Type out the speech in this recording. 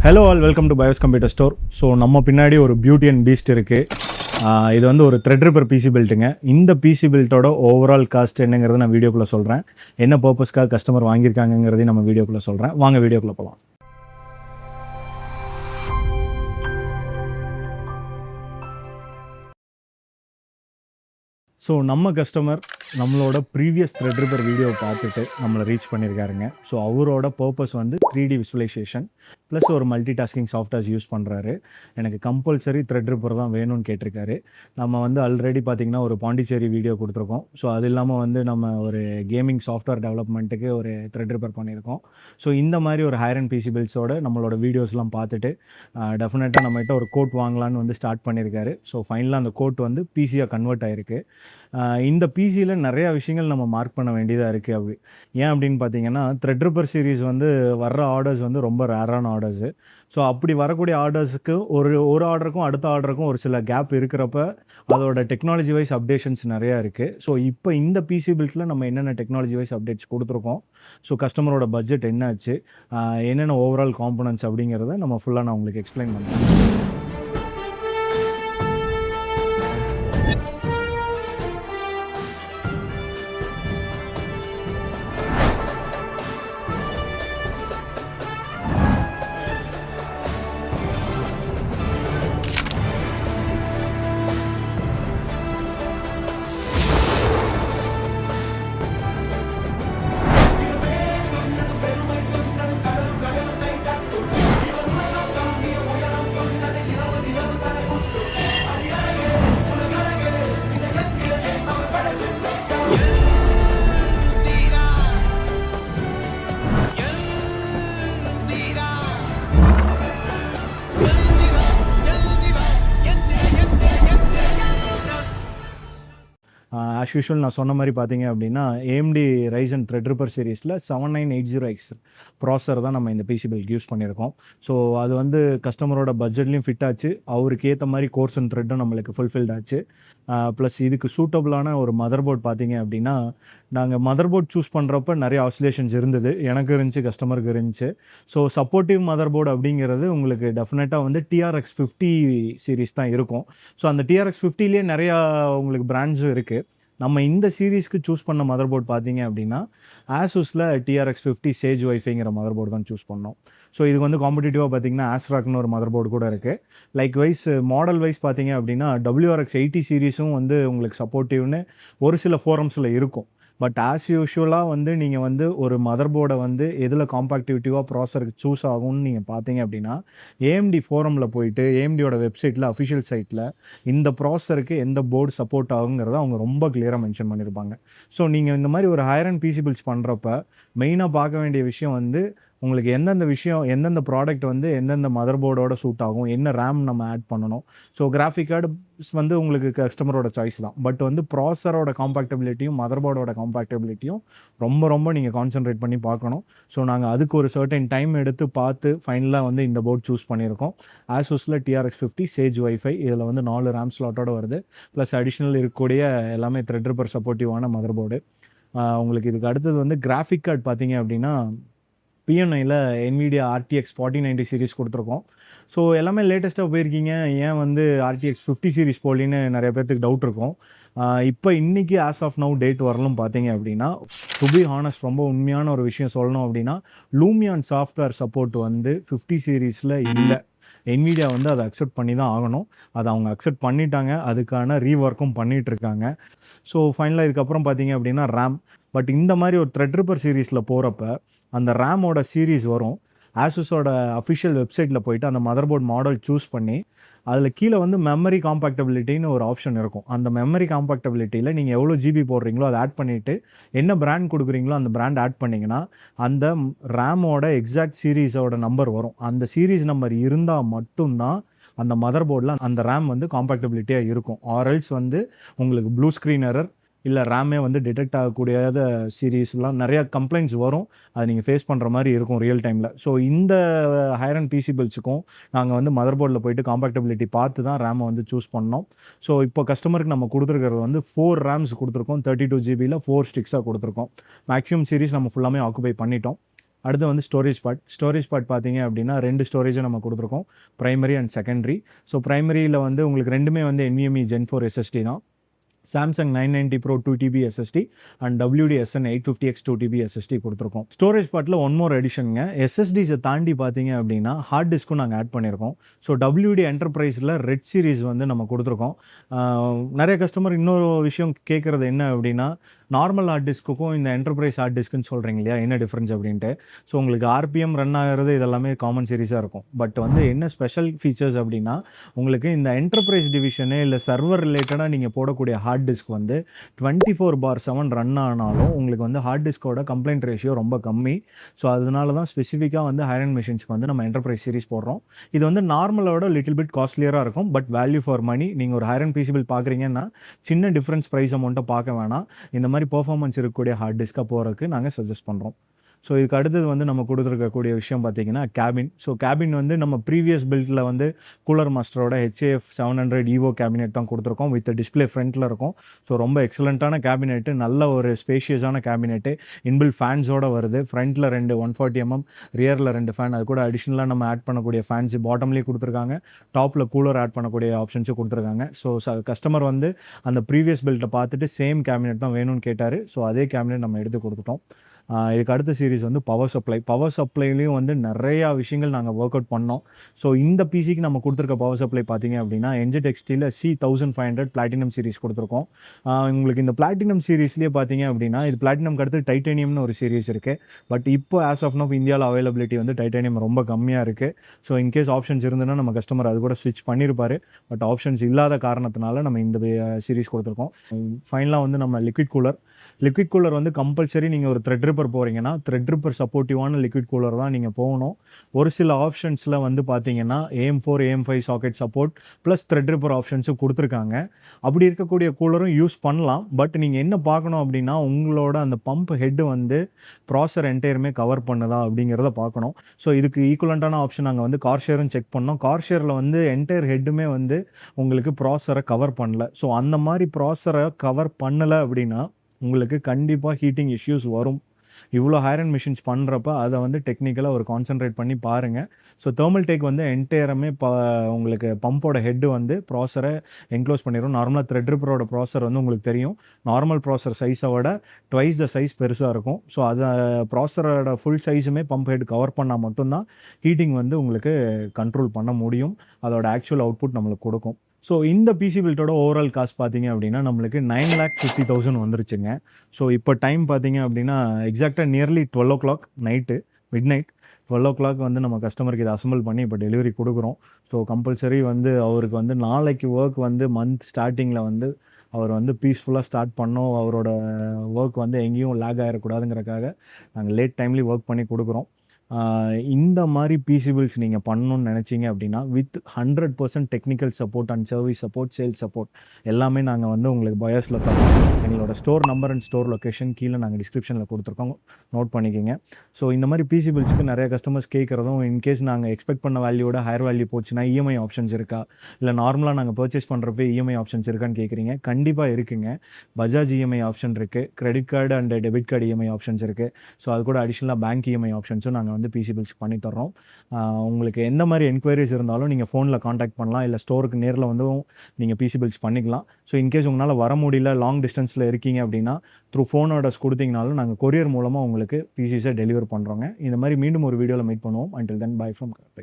Hello all, welcome to BYOS Computer Store. So நம்ம பின்னாடி ஒரு பியூட்டி அண்ட் பீஸ்ட் இருக்கு. இது வந்து ஒரு Threadripper PC பில்ட்டுங்க. இந்த PC பில்ட்டோட ஓவரால் காஸ்ட் என்னங்கிறத நான் வீடியோக்குள்ள சொல்றேன். என்ன பர்பஸ்க்காக கஸ்டமர் வாங்கியிருக்காங்கங்கிறதையும் நம்ம வீடியோக்குள்ள சொல்றேன். வாங்க வீடியோக்குள்ள போகலாம். ஸோ நம்ம கஸ்டமர் நம்மளோட ப்ரீவியஸ் Threadripper வீடியோவை பார்த்துட்டு நம்மளை ரீச் பண்ணியிருக்காருங்க. ஸோ அவரோட பர்பஸ் வந்து 3D விசுவலைசேஷன் ப்ளஸ் ஒரு மல்டி டாஸ்கிங் சாஃப்ட்வேர்ஸ் யூஸ் பண்ணுறாரு. எனக்கு கம்பல்சரி Threadripper தான் வேணும்னு கேட்டிருக்காரு. நம்ம வந்து ஆல்ரெடி பார்த்திங்கன்னா ஒரு பாண்டிச்சேரி வீடியோ கொடுத்துருக்கோம். ஸோ அது இல்லாமல் வந்து நம்ம ஒரு கேமிங் சாஃப்ட்வேர் டெவலப்மெண்ட்டுக்கு ஒரு Threadripper பண்ணியிருக்கோம். ஸோ இந்த மாதிரி ஒரு ஹையர் அண்ட் பிசி பில்ட்ஸோட நம்மளோட வீடியோஸ்லாம் பார்த்துட்டு டெஃபினட்டாக நம்மகிட்ட ஒரு கோட் வாங்கலான்னு வந்து ஸ்டார்ட் பண்ணியிருக்காரு. ஸோ ஃபைனலாக அந்த கோட் வந்து பிசியாக கன்வெர்ட் ஆகிருக்கு. இந்த பிசியில் நிறையா விஷயங்கள் நம்ம மார்க் பண்ண வேண்டியதாக இருக்குது. அப்படி ஏன் அப்படின்னு பார்த்தீங்கன்னா Threadripper சீரீஸ் வந்து வர்ற ஆர்டர்ஸ் வந்து ரொம்ப ரேரான ஆர்டர்ஸு. ஸோ அப்படி வரக்கூடிய ஆர்டர்ஸுக்கு ஒரு ஆர்டருக்கும் அடுத்த ஆர்டருக்கும் ஒரு சில கேப் இருக்கிறப்ப அதோட டெக்னாலஜி வைஸ் அப்டேஷன்ஸ் நிறையா இருக்குது. ஸோ இப்போ இந்த பிசி பில்ட்டில் நம்ம என்னென்ன டெக்னாலஜி வைஸ் அப்டேட்ஸ் கொடுத்துருக்கோம், ஸோ கஸ்டமரோட பட்ஜெட் என்னாச்சு, என்னென்ன ஓவரால் காம்பனன்ட்ஸ் அப்படிங்கிறத நம்ம ஃபுல்லாக நான் உங்களுக்கு எக்ஸ்பிளைன் பண்ணுறேன். ஆஸ் யூஷுவல் நான் சொன்ன மாதிரி பார்த்தீங்க அப்படின்னா AMD Ryzen Threadripper சீரீஸில் 7980X ப்ராசர் தான் நம்ம இந்த பிசி பில்ட் யூஸ் பண்ணியிருக்கோம். ஸோ அது வந்து கஸ்டமரோட பட்ஜெட்லேயும் ஃபிட் ஆச்சு, அவருக்கு ஏற்ற மாதிரி கோர்ஸ் அண்ட் த்ரெட்டும் நம்மளுக்கு ஃபுல்ஃபில்ட் ஆச்சு. ப்ளஸ் இதுக்கு சூட்டபுளான ஒரு மதர்போர்ட் பார்த்தீங்க அப்படின்னா நாங்கள் மதர்போர்ட் சூஸ் பண்ணுறப்ப நிறைய ஆசிலேஷன்ஸ் இருந்தது, எனக்கு இருந்துச்சு, கஸ்டமருக்கு இருந்துச்சு. ஸோ சப்போர்ட்டிவ் மதர்போர்டு அப்படிங்கிறது உங்களுக்கு டெஃபினட்டாக வந்து TRX50 சீரீஸ் தான் இருக்கும். ஸோ அந்த TRX50லேயே நிறையா உங்களுக்கு பிராண்ட்ஸும் இருக்குது. நம்ம இந்த சீரீஸ்க்கு சூஸ் பண்ண மதர்போர்ட் பார்த்தீங்க அப்படின்னா ஆசூஸில் TRX50 சேஜ் வைஃபைங்கிற மதர்போர்டு தான் சூஸ் பண்ணோம். ஸோ இதுக்கு வந்து காம்படிட்டிவாக பார்த்தீங்கன்னா ஆஸ்ராக்னு ஒரு மதர்போர்டு கூட இருக்குது. லைக் வைஸ் மாடல் வைஸ் பார்த்தீங்க அப்படின்னா WRX80 சீரீஸும் வந்து உங்களுக்கு சப்போர்ட்டிவ்னு ஒரு சில ஃபோரம்ஸில் இருக்கும். பட் ஆஸ் யூஷுவலாக வந்து நீங்கள் வந்து ஒரு மதர்போர்டை வந்து எதில் காம்பேக்டிவிட்டிவாக ப்ராசருக்கு சூஸ் ஆகும்னு நீங்கள் பார்த்தீங்க அப்படின்னா AMD ஃபோரமில் போயிட்டு AMDயோட வெப்சைட்டில் அஃபிஷியல் சைட்டில் இந்த ப்ராசருக்கு எந்த போர்டு சப்போர்ட் ஆகுங்கிறத அவங்க ரொம்ப கிளியராக மென்ஷன் பண்ணியிருப்பாங்க. ஸோ நீங்கள் இந்த மாதிரி ஒரு ஹையர் அண்ட் பிசி பில்ட்ஸ் பண்ணுறப்ப மெயினாக பார்க்க வேண்டிய விஷயம் வந்து உங்களுக்கு எந்தெந்த ப்ராடக்ட் வந்து எந்தெந்த மதர்போர்டோட சூட் ஆகும், என்ன ரேம் நம்ம ஆட் பண்ணணும். ஸோ கிராஃபிக் கார்டு வந்து உங்களுக்கு கஸ்டமரோட சாய்ஸ் தான். பட் வந்து ப்ராசரோட காம்பேக்டபிலிட்டியும் மதர்போர்டோட காம்பேக்டபிலிட்டியும் ரொம்ப நீங்கள் கான்சென்ட்ரேட் பண்ணி பார்க்கணும். ஸோ நாங்கள் அதுக்கு ஒரு சர்டன் டைம் எடுத்து பார்த்து ஃபைனலாக வந்து இந்த போர்டு சூஸ் பண்ணியிருக்கோம். ஆசூஸில் TRX50 சேஜ் வைஃபை, இதில் வந்து 4 ரேம் ஸ்லாட்டோட வருது. ப்ளஸ் அடிஷ்னல் இருக்கக்கூடிய எல்லாமே Threadripper சப்போர்ட்டிவான மதர்போர்டு. உங்களுக்கு இதுக்கு அடுத்தது வந்து கிராஃபிக் கார்டு பார்த்தீங்க அப்படின்னா PNIயில் NVIDIA RTX4090 சீரிஸ் கொடுத்துருக்கோம். ஸோ எல்லாமே லேட்டஸ்ட்டாக போயிருக்கீங்க, ஏன் வந்து RTX50 சீரிஸ் போலின்னு நிறைய பேர்த்துக்கு டவுட் இருக்கும். இப்போ இன்றைக்கி ஆஸ் ஆஃப் நவ் டேட் வரலும் பார்த்தீங்க அப்படின்னா டு பி ஹானஸ்ட் ரொம்ப உண்மையான ஒரு விஷயம் சொல்லணும் அப்படின்னா லூமியான் சாஃப்ட்வேர் சப்போர்ட் வந்து 50 சீரீஸில் இல்லை. NVIDIA வந்து அதை அக்செப்ட் பண்ணி தான் ஆகணும். அதை அவங்க அக்செப்ட் பண்ணிட்டாங்க, அதுக்கான ரீஒர்க்கும் பண்ணிகிட்ருக்காங்க. ஸோ ஃபைனலாக இதுக்கப்புறம் பார்த்தீங்க அப்படின்னா ரேம். பட் இந்த மாதிரி ஒரு Threadripper சீரீஸில் போகிறப்ப அந்த ரேமோட சீரீஸ் வரும். ஆசூஸோட அஃபிஷியல் வெப்சைட்டில் போயிட்டு அந்த மதர்போர்ட் மாடல் சூஸ் பண்ணி அதில் கீழே வந்து மெமரி காம்பேக்டபிலிட்டின்னு ஒரு ஆப்ஷன் இருக்கும். அந்த மெமரி காம்பேக்டபிலிட்டியில் நீங்கள் எவ்வளோ ஜிபி போடுறீங்களோ அதை ஆட் பண்ணிவிட்டு என்ன பிராண்ட் கொடுக்குறீங்களோ அந்த பிராண்ட் ஆட் பண்ணிங்கன்னா அந்த ரேமோட எக்ஸாக்ட் சீரீஸோட நம்பர் வரும். அந்த சீரீஸ் நம்பர் இருந்தால் மட்டும்தான் அந்த மதர்போர்டில் அந்த ரேம் வந்து காம்பேக்டபிலிட்டியாக இருக்கும். ஆர்எல்ஸ் வந்து உங்களுக்கு ப்ளூ ஸ்க்ரீன் எரர் இல்லை ரேமே வந்து டிடெக்ட் ஆகக்கூடியாத சீரீஸ்லாம் நிறையா கம்ப்ளைண்ட்ஸ் வரும். அதை நீங்கள் ஃபேஸ் பண்ணுற மாதிரி இருக்கும் ரியல் டைமில். ஸோ இந்த ஹையர் அண்ட் பிசி பில்ட்ஸுக்கும் நாங்கள் வந்து மதர்போர்டில் போய்ட்டு காம்பேக்டபிலிட்டி பார்த்து தான் ரேமை வந்து சூஸ் பண்ணோம். ஸோ இப்போ கஸ்டமருக்கு நம்ம கொடுத்துருக்கிறது வந்து 4 ரேம்ஸ் கொடுத்துருக்கோம். 32 ஜிபியில் 4 ஸ்டிக்ஸாக கொடுத்துருக்கோம். மேக்ஸிமம் சீரீஸ் நம்ம ஃபுல்லாமே ஆக்குபை பண்ணிட்டோம். அடுத்து வந்து ஸ்டோரேஜ் பார்ட் பார்த்தீங்க அப்படின்னா 2 ஸ்டோரேஜும் நம்ம கொடுத்துருக்கோம், பிரைமரி அண்ட் செகண்டரி. ஸோ பிரைமரியில் வந்து உங்களுக்கு ரெண்டுமே வந்து NVMe Gen 4 SSD தான். Samsung 990 Pro 2TB SSD and WD-SN 850X 2TB SSD கொடுத்துருக்கோம். ஸ்டோரேஜ் பார்ட்டில் ஒன் மோர் எடிஷனுங்க. SSDஸை தாண்டி பார்த்தீங்க அப்படின்னா ஹார்ட் டிஸ்க்கும் நாங்கள் ஆட் பண்ணியிருக்கோம். ஸோ WD என்டர்பிரைஸில் ரெட் சீரிஸ் வந்து நம்ம கொடுத்துருக்கோம். நிறைய கஸ்டமர் இன்னொரு விஷயம் கேட்குறது என்ன அப்படின்னா, நார்மல் ஹார்ட் டிஸ்க்குக்கும் இந்த என்டர்பிரைஸ் ஹார்ட் டிஸ்க்குன்னு சொல்கிறீங்க இல்லையா, என்ன டிஃப்ரென்ஸ் அப்படின்ட்டு. ஸோ உங்களுக்கு RPM ரன் ஆகிறது இதெல்லாமே காமன் சீரிஸாக இருக்கும். பட் வந்து என்ன ஸ்பெஷல் ஃபீச்சர்ஸ் அப்படின்னா, உங்களுக்கு இந்த என்டர்பிரைஸ் டிவிஷனு இல்லை சர்வர் ரிலேட்டடாக நீங்கள் போடக்கூடிய ஹார்ட் டிஸ்க் வந்து 24/7 ரன் ஆனாலும் உங்களுக்கு வந்து ஹார்ட் டிஸ்கோட கம்ப்ளைண்ட் ரேஷியோ ரொம்ப கம்மி. ஸோ அதனால தான் ஸ்பெசிஃபிக்காக வந்து ஹையர் அண்ட் மிஷின்ஸ்க்கு வந்து நம்ம என்டர்பிரைஸ் சீரிஸ் போடுறோம். இது வந்து நார்மலோட லிட்டில் பிட் காஸ்ட்லியராக இருக்கும், பட் வேல்யூ ஃபார் மணி. நீங்கள் ஒரு ஹையர் அண்ட் பிசிபிள் பார்க்குறீங்கன்னா சின்ன டிஃப்ரென்ஸ் ப்ரைஸ் அமௌண்ட்டை பார்க்க வேணாம், இந்த மாதிரி பெர்ஃபார்மன்ஸ் இருக்கக்கூடிய ஹார்ட் டிஸ்க்காக போகிறதுக்கு நாங்கள் சஜஸ்ட் பண்ணுறோம். ஸோ இதுக்கு அடுத்தது வந்து நம்ம கொடுத்துருக்கக்கூடிய விஷயம் பார்த்தீங்கன்னா கேபின். ஸோ கேபின் வந்து நம்ம ப்ரீவியஸ் பில்டில் வந்து கூலர் மாஸ்டரோட HAF700 EVO கேபினெட் தான் கொடுத்துருக்கோம், வித் டிஸ்பிளே ஃப்ரண்ட்டில் இருக்கும். ஸோ ரொம்ப எக்ஸலண்ட்டான கேபினெட்டு, நல்ல ஒரு ஸ்பேஷியஸான கேபினெட்டு, இன்பில் ஃபேன்ஸோடு வருது. ஃப்ரண்ட்டில் 2 140mm, ரியரில் 2 ஃபேன், அது கூட அடிஷ்னலாக நம்ம ஆட் பண்ணக்கூடிய ஃபேன்ஸ் பாட்டம்லேயே கொடுத்துருக்காங்க, டாப்பில் கூலர் ஆட் பண்ணக்கூடிய ஆப்ஷன்ஸும் கொடுத்துருக்காங்க. ஸோ கஸ்டமர் வந்து அந்த ப்ரீவியஸ் பில்ட்டை பார்த்துட்டு சேம் கேபினெட் தான் வேணும்னு கேட்டார். ஸோ அதே கேபினெட் நம்ம எடுத்து கொடுத்துட்டோம். இதுக்கு அடுத்த சீரிஸ் வந்து பவர் சப்ளைலையும் வந்து நிறையா விஷயங்கள் நாங்கள் ஒர்க் அவுட் பண்ணோம். ஸோ இந்த பிசிக்கு நம்ம கொடுத்துருக்க பவர் சப்ளை பார்த்தீங்க அப்படின்னா NZXTயில் C1500 பிளாட்டினம் சீரிஸ் கொடுத்துருக்கோம். உங்களுக்கு இந்த பிளாட்டினம் சீரீஸ்லேயே பார்த்தீங்க அப்படின்னா, இது பிளாட்டினம்க்கு அடுத்து டைட்டானியம்னு ஒரு சீரிஸ் இருக்குது. பட் இப்போ ஆஸ் ஆஃப் நவ் இந்தியாவில் அவைலபிலிட்டி வந்து டைட்டானியம் ரொம்ப கம்மியாக இருக்குது. ஸோ இன்கேஸ் ஆப்ஷன்ஸ் இருந்ததுன்னா நம்ம கஸ்டமர் அது கூட ஸ்விட்ச் பண்ணியிருப்பார். பட் ஆப்ஷன்ஸ் இல்லாத காரணத்தினால நம்ம இந்த சீரிஸ் கொடுத்துருக்கோம். ஃபைனலாக வந்து நம்ம லிக்விட் கூலர் வந்து கம்பல்சரி நீங்கள் ஒரு த்ரெட்ரிப்பர் போகிறீங்கன்னா த்ரெட்ரிப்பர் சப்போர்ட்டிவான லிக்விட் கூலர் தான் நீங்கள் போகணும். ஒரு சில ஆப்ஷன்ஸில் வந்து பார்த்தீங்கன்னா AM4 AM5 socket support plus Threadripper ஆப்ஷன்ஸும் கொடுத்துருக்காங்க. அப்படி இருக்கக்கூடிய கூலரும் யூஸ் பண்ணலாம். பட் நீங்கள் என்ன பார்க்கணும் அப்படின்னா, உங்களோட அந்த பம்ப் ஹெட்டு வந்து ப்ராசர் என்டையருமே கவர் பண்ணுதா அப்படிங்கிறத பார்க்கணும். ஸோ இதுக்கு ஈக்குவலண்ட்டான ஆப்ஷன் நாங்கள் வந்து கார்ஷேரும் செக் பண்ணோம். கார்ஷேரில் வந்து என்டையர் ஹெட்டுமே வந்து உங்களுக்கு ப்ராசரை கவர் பண்ணல. ஸோ அந்த மாதிரி ப்ராசரை கவர் பண்ணலை அப்படின்னா உங்களுக்கு கண்டிப்பாக ஹீட்டிங் இஷ்யூஸ் வரும். இவ்வளோ ஹையர் அண்ட் மிஷின்ஸ் பண்ணுறப்ப அதை வந்து டெக்னிக்கலாக ஒரு கான்சன்ட்ரேட் பண்ணி பாருங்கள். ஸோ தெர்மல் டேக் வந்து என்டையருமே உங்களுக்கு பம்போட ஹெட்டு வந்து ப்ராசரை என்க்ளோஸ் பண்ணிடும். நார்மலாக த்ரெட்ரிப்பரோட ப்ராசர் வந்து உங்களுக்கு தெரியும், நார்மல் ப்ராசர் சைஸை விட ட்வைஸ் த சைஸ் பெருசாக இருக்கும். ஸோ அதை ப்ராசரோட ஃபுல் சைஸுமே பம்ப் ஹெட் கவர் பண்ணால் மட்டும்தான் ஹீட்டிங் வந்து உங்களுக்கு கண்ட்ரோல் பண்ண முடியும், அதோட ஆக்சுவல் அவுட்புட் நம்மளுக்கு கொடுக்கும். ஸோ இந்த பிசி பில்ட்டோட ஓவரால் காஸ்ட் பார்த்தீங்க அப்படின்னா நம்மளுக்கு 9,50,000 வந்துருச்சுங்க. ஸோ இப்போ டைம் பார்த்தீங்க அப்படின்னா எக்ஸாக்டாக nearly 12 o'clock night, mid night 12 o'clock வந்து நம்ம கஸ்டமருக்கு இதை அசம்பிள் பண்ணி இப்போ டெலிவரி கொடுக்குறோம். ஸோ கம்பல்சரி வந்து அவருக்கு வந்து நாளைக்கு ஒர்க் வந்து மந்த் ஸ்டார்டிங்கில் வந்து அவர் வந்து பீஸ்ஃபுல்லாக ஸ்டார்ட் பண்ணோம், அவரோட ஒர்க் வந்து எங்கேயும் லேக் ஆகிடக்கூடாதுங்கிறக்காக நாங்கள் லேட் டைம்லேயும் ஒர்க் பண்ணி கொடுக்குறோம். இந்த மாதிரி பிசிபிள்ஸ் நீங்கள் பண்ணணும்னு நினச்சிங்க அப்படின்னா with 100% technical support and service support, sales support எல்லாமே நாங்கள் வந்து உங்களுக்கு பயாஸில் தரோம். எங்களோட store number and store location கீழே நாங்கள் டிஸ்கிரிப்ஷனில் கொடுத்துருக்கோம், நோட் பண்ணிக்கோங்க. ஸோ இந்த மாதிரி பிசிபிள்ஸ்க்கு நிறைய கஸ்டமர்ஸ் கேட்குறதும், இன்கேஸ் நாங்கள் எக்ஸ்பெக்ட் பண்ண வேல்யூவோட ஹையர் வேல்யூ போச்சுன்னா EMI ஆப்ஷன்ஸ் இருக்கா, இல்லை நார்மலாக நாங்கள் பர்ச்சேஸ் பண்ணுறப்ப EMI ஆப்ஷன்ஸ் இருக்கான்னு கேட்குறீங்க. கண்டிப்பாக இருக்குங்க. பஜாஜ் EMI ஆப்ஷன் இருக்குது, credit card and debit card EMI options இருக்குது. ஸோ அது கூட அடிஷ்னலாக பேங்க் EMI ஆப்ஷன்ஸும் நாங்கள் வந்து பிசி பில்ஸ் பண்ணி தர்றோம். உங்களுக்கு எந்த மாதிரி என்கொயரிஸ் இருந்தாலும் நீங்கள் ஃபோனில் காண்டாக்ட் பண்ணலாம், இல்லை ஸ்டோருக்கு நேரில் வந்து நீங்கள் பிசி பில்ஸ் பண்ணிக்கலாம். ஸோ இன்கேஸ் உங்களால் வர முடியல, லாங் டிஸ்டன்ஸில் இருக்கீங்க அப்படின்னா த்ரூ ஃபோன் ஆர்டர்ஸ் கொடுத்தீங்கனாலும் நாங்கள் கொரியர் மூலமாக உங்களுக்கு பிசிஸை டெலிவர் பண்ணுறோங்க. இந்த மாதிரி மீண்டும் ஒரு வீடியோவில் மீட் பண்ணுவோம். Until then by from Karthik.